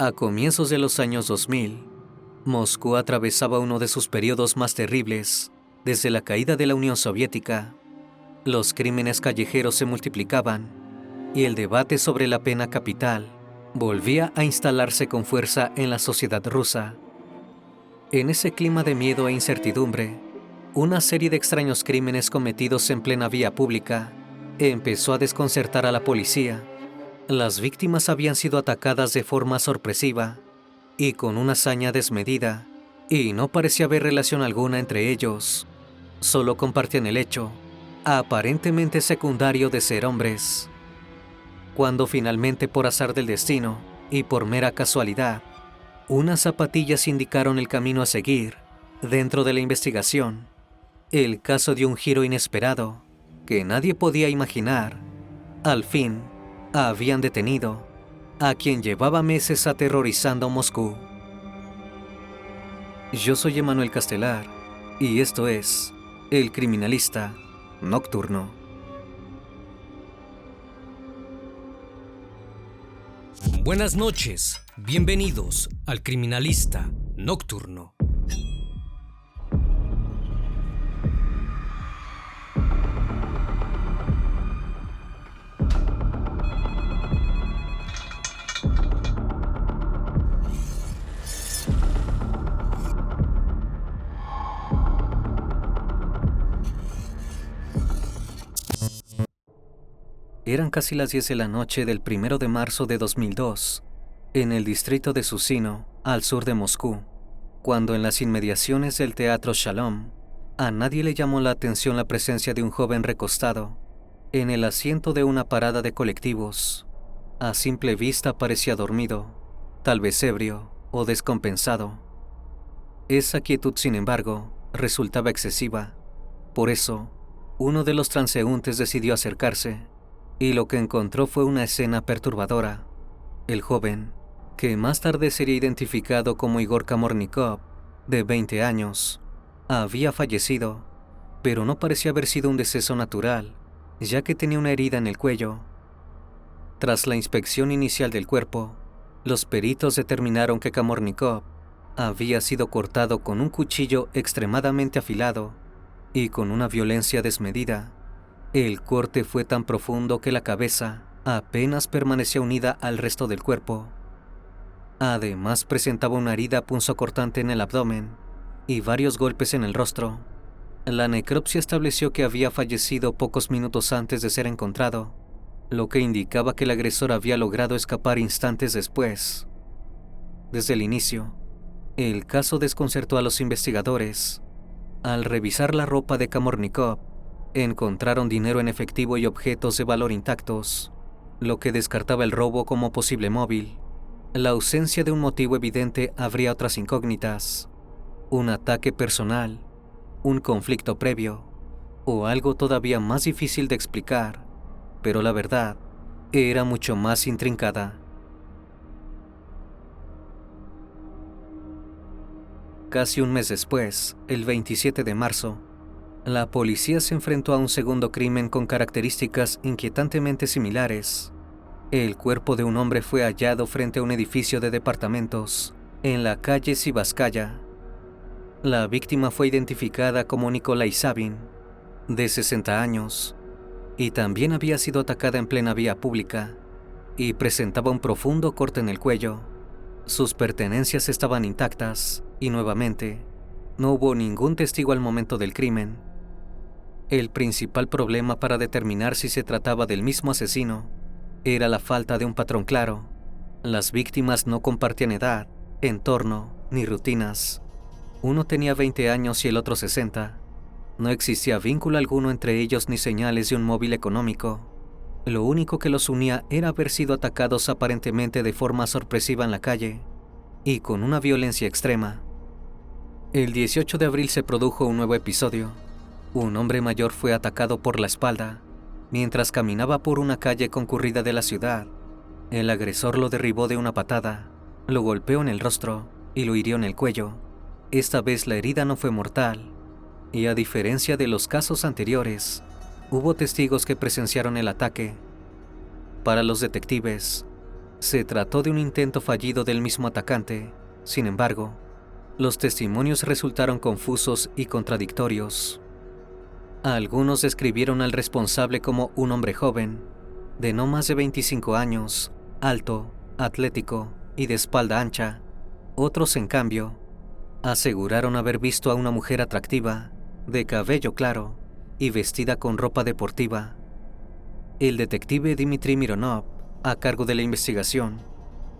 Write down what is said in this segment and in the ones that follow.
A comienzos de los años 2000, Moscú atravesaba uno de sus periodos más terribles desde la caída de la Unión Soviética. Los crímenes callejeros se multiplicaban y el debate sobre la pena capital volvía a instalarse con fuerza en la sociedad rusa. En ese clima de miedo e incertidumbre, una serie de extraños crímenes cometidos en plena vía pública empezó a desconcertar a la policía. Las víctimas habían sido atacadas de forma sorpresiva y con una hazaña desmedida, y no parecía haber relación alguna entre ellos. Solo compartían el hecho, aparentemente secundario, de ser hombres. Cuando finalmente, por azar del destino y por mera casualidad, unas zapatillas indicaron el camino a seguir dentro de la investigación, el caso dio un giro inesperado que nadie podía imaginar. Al fin, habían detenido a quien llevaba meses aterrorizando Moscú. Yo soy Emanuel Castelar y esto es El Criminalista Nocturno. Buenas noches, bienvenidos al Criminalista Nocturno. Eran casi las 10 de la noche del 1 de marzo de 2002, en el distrito de Susino, al sur de Moscú, cuando en las inmediaciones del Teatro Shalom, a nadie le llamó la atención la presencia de un joven recostado en el asiento de una parada de colectivos. A simple vista parecía dormido, tal vez ebrio o descompensado. Esa quietud, sin embargo, resultaba excesiva. Por eso, uno de los transeúntes decidió acercarse, y lo que encontró fue una escena perturbadora. El joven, que más tarde sería identificado como Igor Kamornikov, de 20 años, había fallecido, pero no parecía haber sido un deceso natural, ya que tenía una herida en el cuello. Tras la inspección inicial del cuerpo, los peritos determinaron que Kamornikov había sido cortado con un cuchillo extremadamente afilado y con una violencia desmedida. El corte fue tan profundo que la cabeza apenas permanecía unida al resto del cuerpo. Además, presentaba una herida punzocortante en el abdomen y varios golpes en el rostro. La necropsia estableció que había fallecido pocos minutos antes de ser encontrado, lo que indicaba que el agresor había logrado escapar instantes después. Desde el inicio, el caso desconcertó a los investigadores. Al revisar la ropa de Kamornikov, encontraron dinero en efectivo y objetos de valor intactos, lo que descartaba el robo como posible móvil. La ausencia de un motivo evidente abría otras incógnitas: un ataque personal, un conflicto previo, o algo todavía más difícil de explicar, pero la verdad era mucho más intrincada. Casi un mes después, el 27 de marzo, la policía se enfrentó a un segundo crimen con características inquietantemente similares. El cuerpo de un hombre fue hallado frente a un edificio de departamentos en la calle Sivasskaya. La víctima fue identificada como Nikolai Sabin, de 60 años, y también había sido atacada en plena vía pública y presentaba un profundo corte en el cuello. Sus pertenencias estaban intactas y, nuevamente, no hubo ningún testigo al momento del crimen. El principal problema para determinar si se trataba del mismo asesino era la falta de un patrón claro. Las víctimas no compartían edad, entorno ni rutinas. Uno tenía 20 años y el otro 60. No existía vínculo alguno entre ellos ni señales de un móvil económico. Lo único que los unía era haber sido atacados aparentemente de forma sorpresiva en la calle y con una violencia extrema. El 18 de abril se produjo un nuevo episodio. Un hombre mayor fue atacado por la espalda mientras caminaba por una calle concurrida de la ciudad. El agresor lo derribó de una patada, lo golpeó en el rostro y lo hirió en el cuello. Esta vez la herida no fue mortal, y a diferencia de los casos anteriores, hubo testigos que presenciaron el ataque. Para los detectives, Se trató de un intento fallido del mismo atacante. Sin embargo, los testimonios resultaron confusos y contradictorios. Algunos describieron al responsable como un hombre joven, de no más de 25 años, alto, atlético y de espalda ancha. Otros, en cambio, aseguraron haber visto a una mujer atractiva, de cabello claro y vestida con ropa deportiva. El detective Dmitry Mironov, a cargo de la investigación,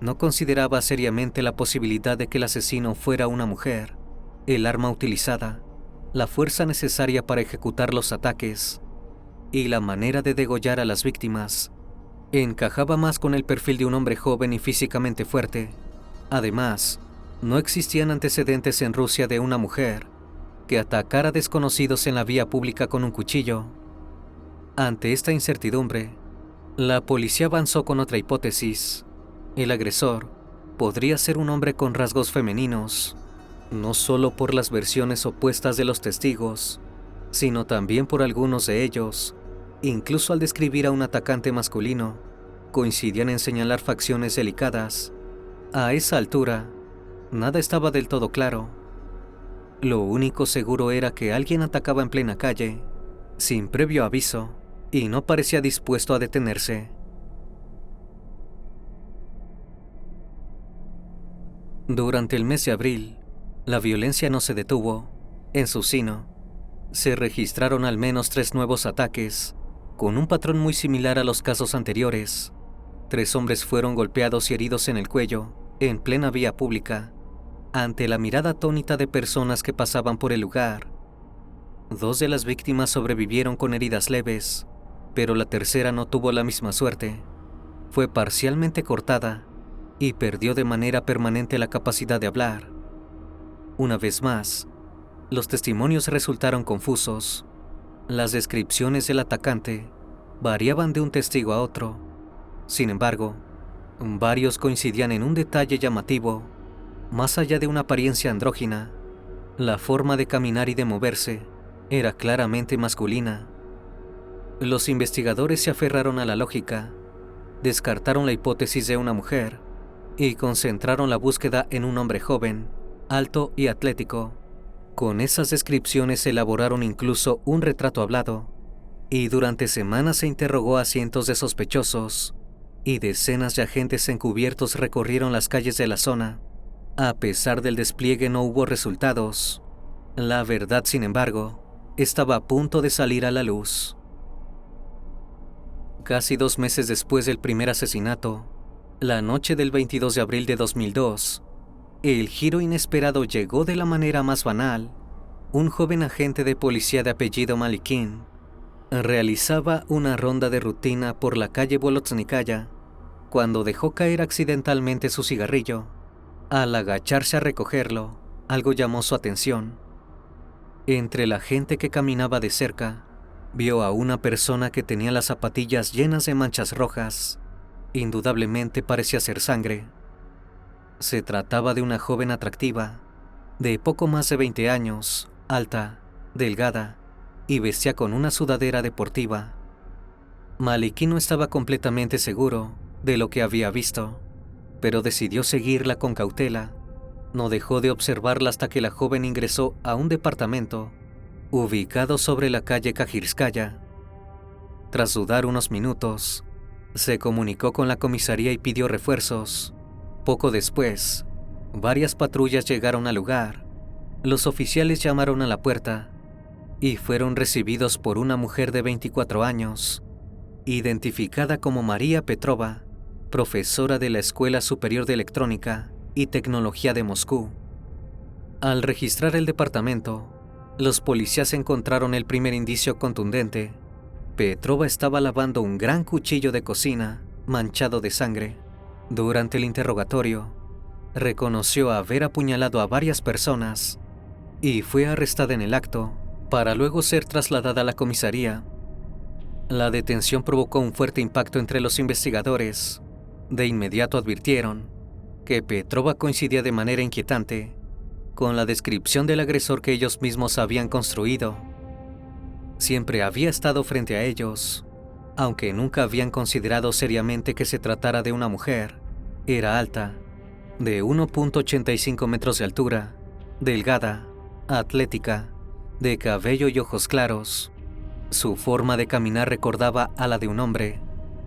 no consideraba seriamente la posibilidad de que el asesino fuera una mujer. El arma utilizada, la fuerza necesaria para ejecutar los ataques y la manera de degollar a las víctimas encajaba más con el perfil de un hombre joven y físicamente fuerte. Además, no existían antecedentes en Rusia de una mujer que atacara a desconocidos en la vía pública con un cuchillo. Ante esta incertidumbre, la policía avanzó con otra hipótesis. El agresor podría ser un hombre con rasgos femeninos, no solo por las versiones opuestas de los testigos, sino también por algunos de ellos. Incluso al describir a un atacante masculino, coincidían en señalar facciones delicadas. A esa altura, nada estaba del todo claro. Lo único seguro era que alguien atacaba en plena calle, sin previo aviso, y no parecía dispuesto a detenerse. Durante el mes de abril, la violencia no se detuvo. En Susino, se registraron al menos 3 nuevos ataques, con un patrón muy similar a los casos anteriores. 3 hombres fueron golpeados y heridos en el cuello, en plena vía pública, ante la mirada atónita de personas que pasaban por el lugar. 2 de las víctimas sobrevivieron con heridas leves, pero la tercera no tuvo la misma suerte. Fue parcialmente cortada y perdió de manera permanente la capacidad de hablar. Una vez más, los testimonios resultaron confusos. Las descripciones del atacante variaban de un testigo a otro. Sin embargo, varios coincidían en un detalle llamativo. Más allá de una apariencia andrógina, la forma de caminar y de moverse era claramente masculina. Los investigadores se aferraron a la lógica, descartaron la hipótesis de una mujer y concentraron la búsqueda en un hombre joven, alto y atlético. Con esas descripciones elaboraron incluso un retrato hablado, y durante semanas se interrogó a cientos de sospechosos, y decenas de agentes encubiertos recorrieron las calles de la zona. A pesar del despliegue no hubo resultados. La verdad, sin embargo, estaba a punto de salir a la luz. Casi 2 meses después del primer asesinato, la noche del 22 de abril de 2002, el giro inesperado llegó de la manera más banal. Un joven agente de policía de apellido Malikin realizaba una ronda de rutina por la calle Bolotnikaya cuando dejó caer accidentalmente su cigarrillo. Al agacharse a recogerlo, algo llamó su atención. Entre la gente que caminaba de cerca, vio a una persona que tenía las zapatillas llenas de manchas rojas. Indudablemente parecía ser sangre. Se trataba de una joven atractiva, de poco más de 20 años, alta, delgada, y vestía con una sudadera deportiva. Malikin no estaba completamente seguro de lo que había visto, pero decidió seguirla con cautela. No dejó de observarla hasta que la joven ingresó a un departamento ubicado sobre la calle Kajirskaya. Tras dudar unos minutos, se comunicó con la comisaría y pidió refuerzos. Poco después, varias patrullas llegaron al lugar. Los oficiales llamaron a la puerta y fueron recibidos por una mujer de 24 años, identificada como María Petrova, profesora de la Escuela Superior de Electrónica y Tecnología de Moscú. Al registrar el departamento, los policías encontraron el primer indicio contundente. Petrova estaba lavando un gran cuchillo de cocina manchado de sangre. Durante el interrogatorio, reconoció haber apuñalado a varias personas y fue arrestada en el acto para luego ser trasladada a la comisaría. La detención provocó un fuerte impacto entre los investigadores. De inmediato advirtieron que Petrova coincidía de manera inquietante con la descripción del agresor que ellos mismos habían construido. Siempre había estado frente a ellos, aunque nunca habían considerado seriamente que se tratara de una mujer. Era alta, de 1.85 metros de altura, delgada, atlética, de cabello y ojos claros. Su forma de caminar recordaba a la de un hombre,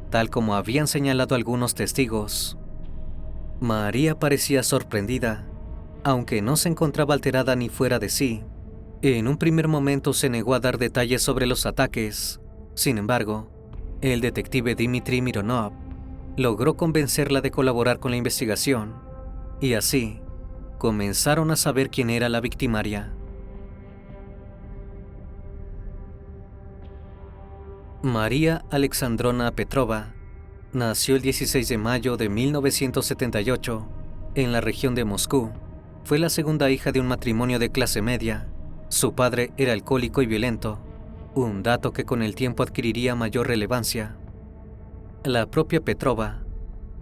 tal como habían señalado algunos testigos. María parecía sorprendida, aunque no se encontraba alterada ni fuera de sí. En un primer momento se negó a dar detalles sobre los ataques. Sin embargo, el detective Dmitry Mironov logró convencerla de colaborar con la investigación, y así comenzaron a saber quién era la victimaria. María Alexandrovna Petrova nació el 16 de mayo de 1978 en la región de Moscú. Fue la segunda hija de un matrimonio de clase media. Su padre era alcohólico y violento, un dato que con el tiempo adquiriría mayor relevancia. La propia Petrova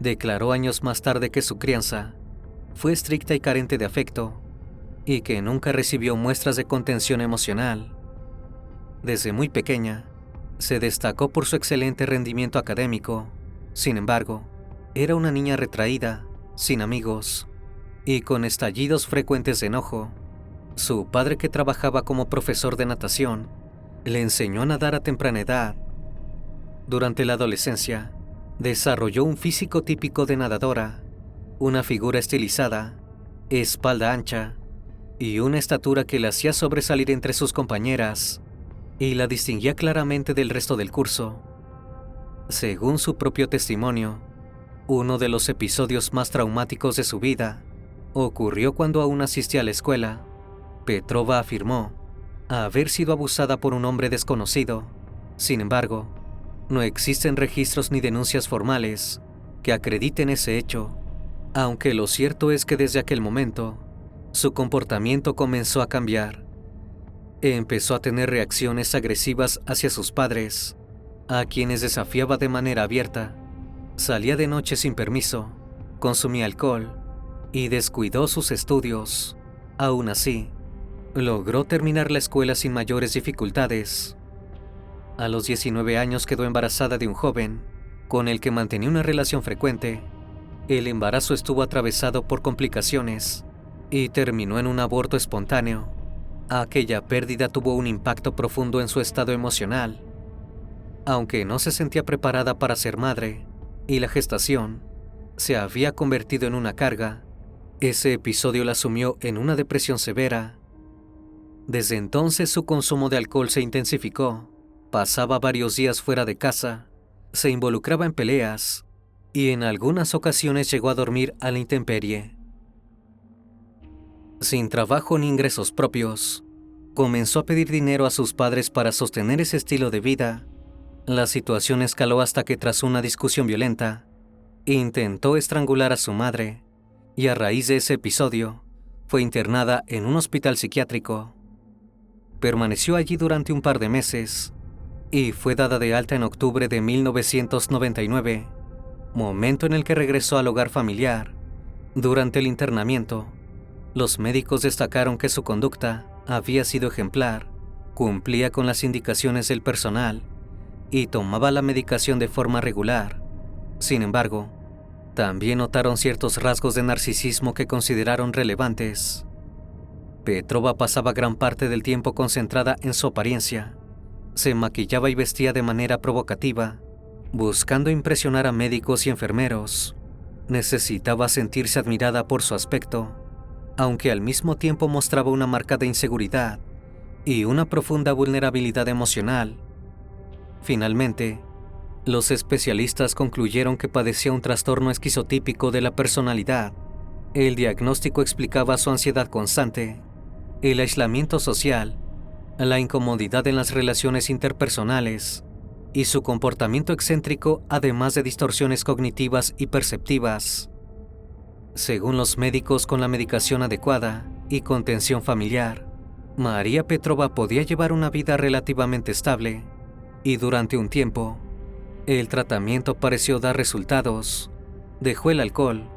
declaró años más tarde que su crianza fue estricta y carente de afecto, y que nunca recibió muestras de contención emocional. Desde muy pequeña, se destacó por su excelente rendimiento académico. Sin embargo, era una niña retraída, sin amigos, y con estallidos frecuentes de enojo. Su padre, que trabajaba como profesor de natación, le enseñó a nadar a temprana edad. Durante la adolescencia, desarrolló un físico típico de nadadora, una figura estilizada, espalda ancha y una estatura que la hacía sobresalir entre sus compañeras y la distinguía claramente del resto del curso. Según su propio testimonio, uno de los episodios más traumáticos de su vida ocurrió cuando aún asistía a la escuela. Petrova afirmó haber sido abusada por un hombre desconocido. Sin embargo, no existen registros ni denuncias formales que acrediten ese hecho, aunque lo cierto es que desde aquel momento, su comportamiento comenzó a cambiar. Empezó a tener reacciones agresivas hacia sus padres, a quienes desafiaba de manera abierta. Salía de noche sin permiso, consumía alcohol y descuidó sus estudios. Aún así, logró terminar la escuela sin mayores dificultades. A los 19 años quedó embarazada de un joven con el que mantenía una relación frecuente. El embarazo estuvo atravesado por complicaciones y terminó en un aborto espontáneo. Aquella pérdida tuvo un impacto profundo en su estado emocional. Aunque no se sentía preparada para ser madre y la gestación se había convertido en una carga, ese episodio la sumió en una depresión severa. Desde entonces su consumo de alcohol se intensificó, pasaba varios días fuera de casa, se involucraba en peleas y en algunas ocasiones llegó a dormir a la intemperie. Sin trabajo ni ingresos propios, comenzó a pedir dinero a sus padres para sostener ese estilo de vida. La situación escaló hasta que, tras una discusión violenta, intentó estrangular a su madre, y a raíz de ese episodio, fue internada en un hospital psiquiátrico. Permaneció allí durante un par de meses y fue dada de alta en octubre de 1999, momento en el que regresó al hogar familiar. Durante el internamiento, los médicos destacaron que su conducta había sido ejemplar, cumplía con las indicaciones del personal y tomaba la medicación de forma regular. Sin embargo, también notaron ciertos rasgos de narcisismo que consideraron relevantes. Petrova pasaba gran parte del tiempo concentrada en su apariencia. Se maquillaba y vestía de manera provocativa, buscando impresionar a médicos y enfermeros. Necesitaba sentirse admirada por su aspecto, aunque al mismo tiempo mostraba una marcada inseguridad y una profunda vulnerabilidad emocional. Finalmente, los especialistas concluyeron que padecía un trastorno esquizotípico de la personalidad. El diagnóstico explicaba su ansiedad constante, el aislamiento social, la incomodidad en las relaciones interpersonales y su comportamiento excéntrico, además de distorsiones cognitivas y perceptivas. Según los médicos, con la medicación adecuada y contención familiar, María Petrova podía llevar una vida relativamente estable, y durante un tiempo, el tratamiento pareció dar resultados. Dejó el alcohol,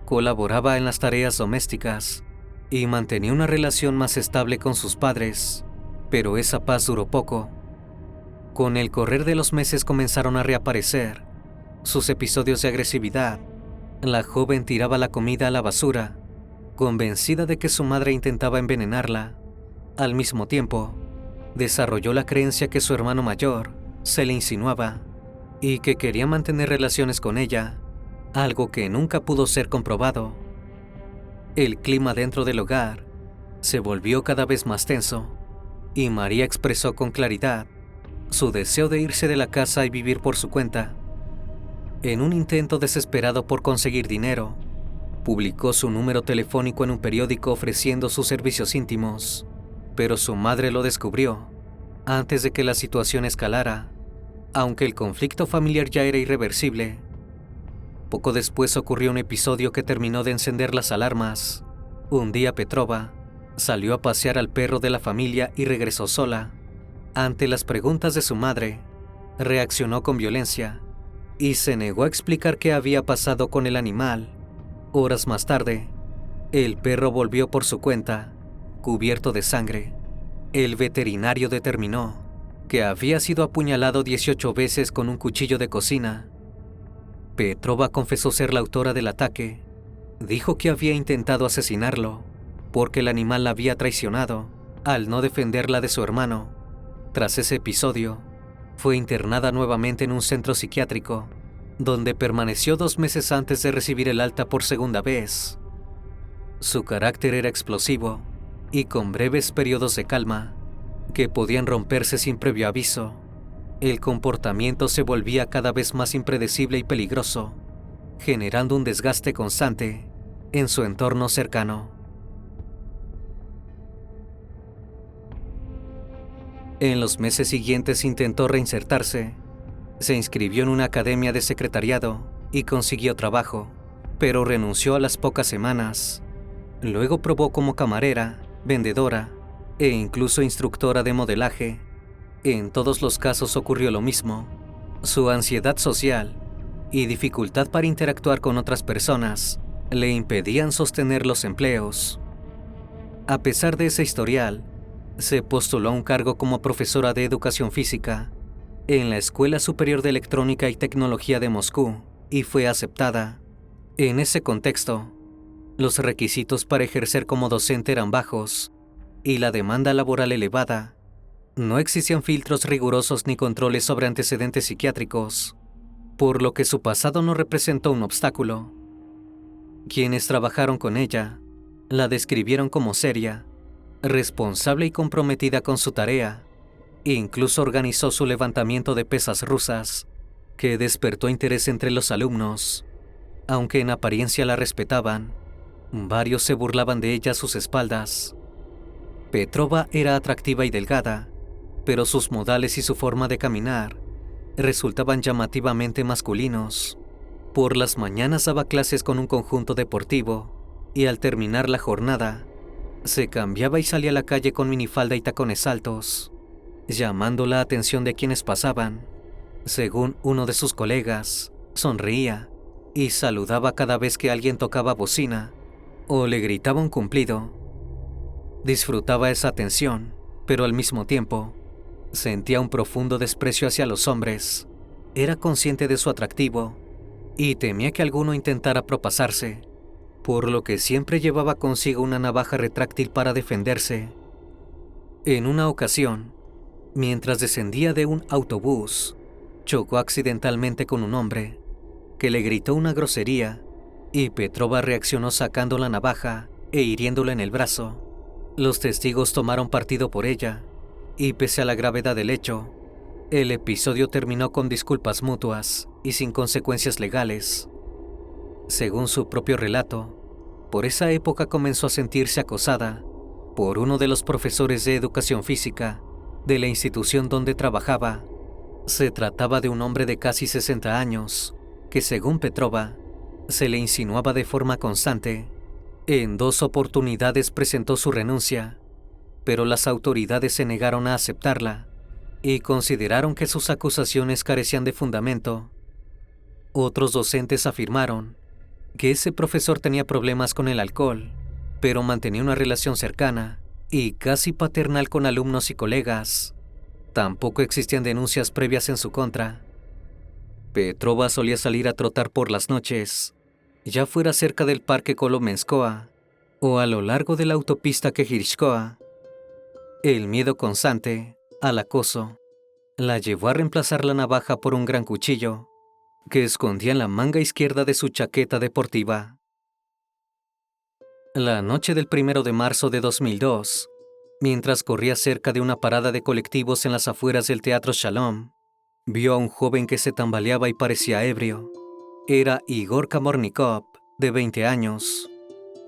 colaboraba en las tareas domésticas y mantenía una relación más estable con sus padres, pero esa paz duró poco. Con el correr de los meses comenzaron a reaparecer sus episodios de agresividad La joven tiraba la comida a la basura, convencida de que su madre intentaba envenenarla. Al mismo tiempo, desarrolló la creencia que su hermano mayor se le insinuaba y que quería mantener relaciones con ella, algo que nunca pudo ser comprobado. El clima dentro del hogar se volvió cada vez más tenso y María expresó con claridad su deseo de irse de la casa y vivir por su cuenta. En un intento desesperado por conseguir dinero, publicó su número telefónico en un periódico ofreciendo sus servicios íntimos, pero su madre lo descubrió antes de que la situación escalara, aunque el conflicto familiar ya era irreversible. Poco después ocurrió un episodio que terminó de encender las alarmas. Un día Petrova salió a pasear al perro de la familia y regresó sola. Ante las preguntas de su madre, reaccionó con violencia y se negó a explicar qué había pasado con el animal. Horas más tarde, el perro volvió por su cuenta, cubierto de sangre. El veterinario determinó que había sido apuñalado 18 veces con un cuchillo de cocina. Petrova confesó ser la autora del ataque. Dijo que había intentado asesinarlo porque el animal la había traicionado al no defenderla de su hermano. Tras ese episodio, fue internada nuevamente en un centro psiquiátrico, donde permaneció 2 meses antes de recibir el alta por segunda vez. Su carácter era explosivo y con breves periodos de calma, que podían romperse sin previo aviso. El comportamiento se volvía cada vez más impredecible y peligroso, generando un desgaste constante en su entorno cercano. En los meses siguientes intentó reinsertarse. Se inscribió en una academia de secretariado y consiguió trabajo, pero renunció a las pocas semanas. Luego probó como camarera, vendedora e incluso instructora de modelaje. En todos los casos ocurrió lo mismo. Su ansiedad social y dificultad para interactuar con otras personas le impedían sostener los empleos. A pesar de ese historial, se postuló a un cargo como profesora de educación física en la Escuela Superior de Electrónica y Tecnología de Moscú y fue aceptada. En ese contexto, los requisitos para ejercer como docente eran bajos y la demanda laboral elevada. No existían filtros rigurosos ni controles sobre antecedentes psiquiátricos, por lo que su pasado no representó un obstáculo. Quienes trabajaron con ella la describieron como seria, responsable y comprometida con su tarea. Incluso organizó su levantamiento de pesas rusas, que despertó interés entre los alumnos. Aunque en apariencia la respetaban, varios se burlaban de ella a sus espaldas. Petrova era atractiva y delgada, pero sus modales y su forma de caminar resultaban llamativamente masculinos. Por las mañanas daba clases con un conjunto deportivo y al terminar la jornada, se cambiaba y salía a la calle con minifalda y tacones altos, llamando la atención de quienes pasaban. Según uno de sus colegas, sonreía y saludaba cada vez que alguien tocaba bocina o le gritaba un cumplido. Disfrutaba esa atención, pero al mismo tiempo sentía un profundo desprecio hacia los hombres. Era consciente de su atractivo y temía que alguno intentara propasarse, por lo que siempre llevaba consigo una navaja retráctil para defenderse. En una ocasión, mientras descendía de un autobús, chocó accidentalmente con un hombre que le gritó una grosería y Petrova reaccionó sacando la navaja e hiriéndolo en el brazo. Los testigos tomaron partido por ella y pese a la gravedad del hecho, el episodio terminó con disculpas mutuas y sin consecuencias legales. Según su propio relato, por esa época comenzó a sentirse acosada por uno de los profesores de educación física de la institución donde trabajaba. Se trataba de un hombre de casi 60 años, que según Petrova, se le insinuaba de forma constante. En 2 oportunidades presentó su renuncia, pero las autoridades se negaron a aceptarla y consideraron que sus acusaciones carecían de fundamento. Otros docentes afirmaron que ese profesor tenía problemas con el alcohol, pero mantenía una relación cercana y casi paternal con alumnos y colegas. Tampoco existían denuncias previas en su contra. Petrova solía salir a trotar por las noches ya fuera cerca del Parque Kolomenskoye o a lo largo de la autopista Kejirskoye. El miedo constante al acoso la llevó a reemplazar la navaja por un gran cuchillo que escondía en la manga izquierda de su chaqueta deportiva. La noche del 1 de marzo de 2002, mientras corría cerca de una parada de colectivos en las afueras del Teatro Shalom, vio a un joven que se tambaleaba y parecía ebrio. Era Igor Kamornikov, de 20 años.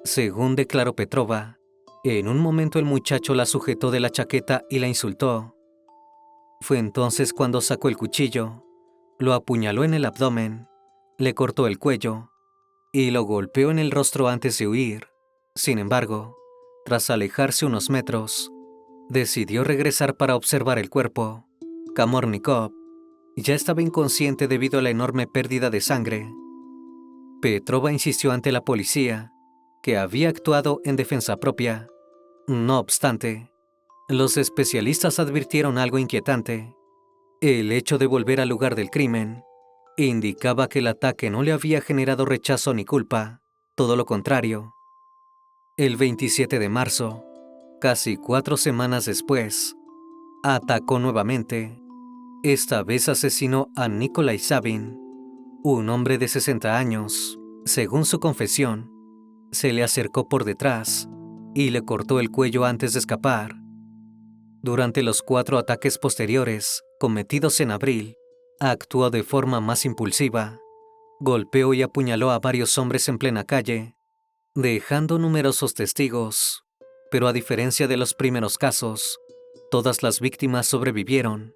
Según declaró Petrova, en un momento el muchacho la sujetó de la chaqueta y la insultó. Fue entonces cuando sacó el cuchillo, lo apuñaló en el abdomen, le cortó el cuello y lo golpeó en el rostro antes de huir. Sin embargo, tras alejarse unos metros, decidió regresar para observar el cuerpo. Kamornikov ya estaba inconsciente debido a la enorme pérdida de sangre. Petrova insistió ante la policía que había actuado en defensa propia. No obstante, los especialistas advirtieron algo inquietante. El hecho de volver al lugar del crimen indicaba que el ataque no le había generado rechazo ni culpa, todo lo contrario. El 27 de marzo, casi 4 semanas después, atacó nuevamente. Esta vez asesinó a Nikolai Sabin, un hombre de 60 años. Según su confesión, se le acercó por detrás y le cortó el cuello antes de escapar. Durante los 4 ataques posteriores, cometidos en abril, actuó de forma más impulsiva. Golpeó y apuñaló a varios hombres en plena calle, dejando numerosos testigos. Pero a diferencia de los primeros casos, todas las víctimas sobrevivieron.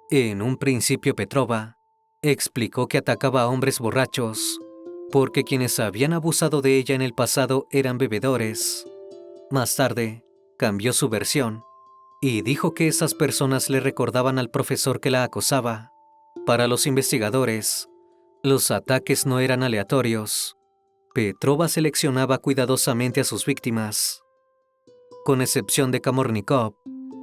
En un principio Petrova explicó que atacaba a hombres borrachos, porque quienes habían abusado de ella en el pasado eran bebedores. Más tarde, cambió su versión y dijo que esas personas le recordaban al profesor que la acosaba. Para los investigadores, los ataques no eran aleatorios. Petrova seleccionaba cuidadosamente a sus víctimas. Con excepción de Kamornikov,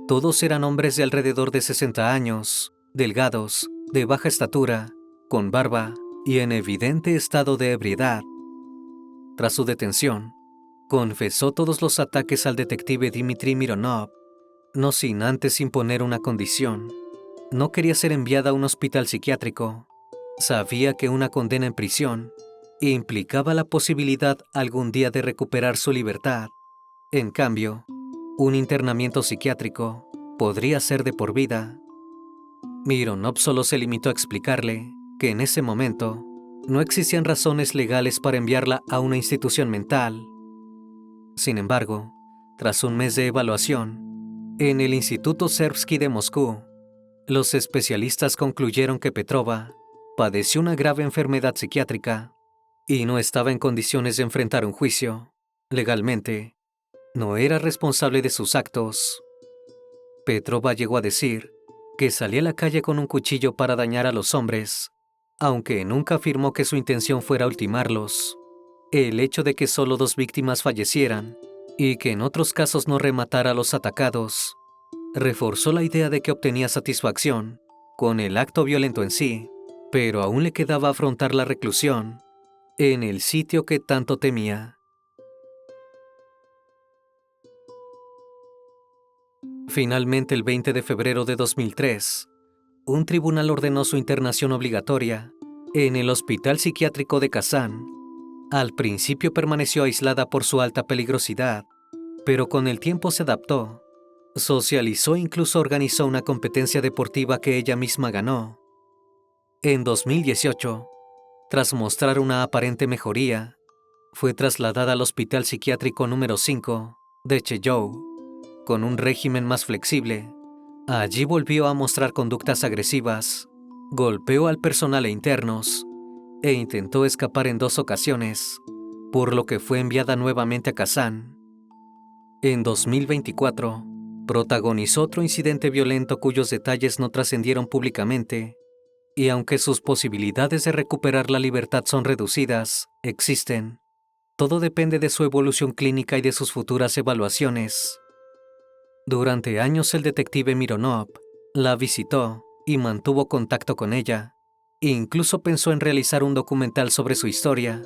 todos eran hombres de alrededor de 60 años, delgados, de baja estatura, con barba y en evidente estado de ebriedad. Tras su detención, confesó todos los ataques al detective Dmitry Mironov, no sin antes imponer una condición. No quería ser enviada a un hospital psiquiátrico. Sabía que una condena en prisión implicaba la posibilidad algún día de recuperar su libertad. En cambio, un internamiento psiquiátrico podría ser de por vida. Mironov solo se limitó a explicarle que en ese momento no existían razones legales para enviarla a una institución mental. Sin embargo, tras un mes de evaluación, en el Instituto Serbsky de Moscú, los especialistas concluyeron que Petrova padeció una grave enfermedad psiquiátrica y no estaba en condiciones de enfrentar un juicio. Legalmente, no era responsable de sus actos. Petrova llegó a decir que salía a la calle con un cuchillo para dañar a los hombres, aunque nunca afirmó que su intención fuera ultimarlos. El hecho de que solo 2 víctimas fallecieran y que en otros casos no rematara a los atacados reforzó la idea de que obtenía satisfacción con el acto violento en sí, pero aún le quedaba afrontar la reclusión en el sitio que tanto temía. Finalmente, el 20 de febrero de 2003, un tribunal ordenó su internación obligatoria en el Hospital Psiquiátrico de Kazán. Al principio permaneció aislada por su alta peligrosidad, pero con el tiempo se adaptó. Socializó e incluso organizó una competencia deportiva que ella misma ganó. En 2018, tras mostrar una aparente mejoría, fue trasladada al Hospital Psiquiátrico número 5 de Cheyou, con un régimen más flexible. Allí volvió a mostrar conductas agresivas, golpeó al personal e internos, e intentó escapar en 2 ocasiones, por lo que fue enviada nuevamente a Kazán. En 2024, protagonizó otro incidente violento cuyos detalles no trascendieron públicamente, y aunque sus posibilidades de recuperar la libertad son reducidas, existen. Todo depende de su evolución clínica y de sus futuras evaluaciones. Durante años el detective Mironov la visitó y mantuvo contacto con ella. Incluso pensó en realizar un documental sobre su historia,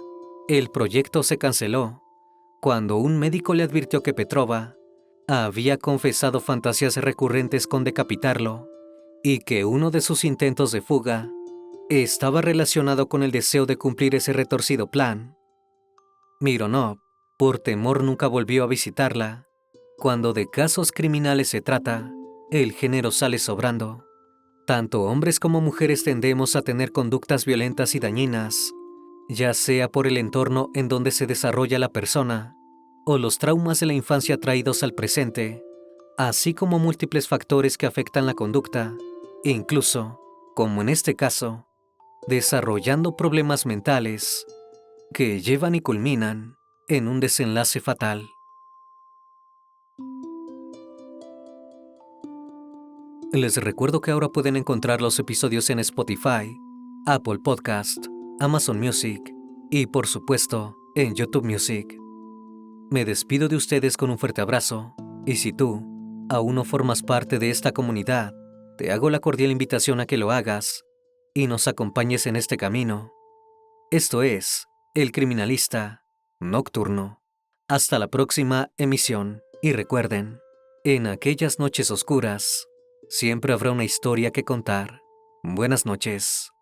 El proyecto se canceló cuando un médico le advirtió que Petrova había confesado fantasías recurrentes con decapitarlo y que uno de sus intentos de fuga estaba relacionado con el deseo de cumplir ese retorcido plan. Mironov, por temor, nunca volvió a visitarla. Cuando de casos criminales se trata, el género sale sobrando. Tanto hombres como mujeres tendemos a tener conductas violentas y dañinas, ya sea por el entorno en donde se desarrolla la persona o los traumas de la infancia traídos al presente, así como múltiples factores que afectan la conducta, e incluso, como en este caso, desarrollando problemas mentales que llevan y culminan en un desenlace fatal. Les recuerdo que ahora pueden encontrar los episodios en Spotify, Apple Podcast, Amazon Music y, por supuesto, en YouTube Music. Me despido de ustedes con un fuerte abrazo, y si tú aún no formas parte de esta comunidad, te hago la cordial invitación a que lo hagas y nos acompañes en este camino. Esto es El Criminalista Nocturno. Hasta la próxima emisión y recuerden, en aquellas noches oscuras, siempre habrá una historia que contar. Buenas noches.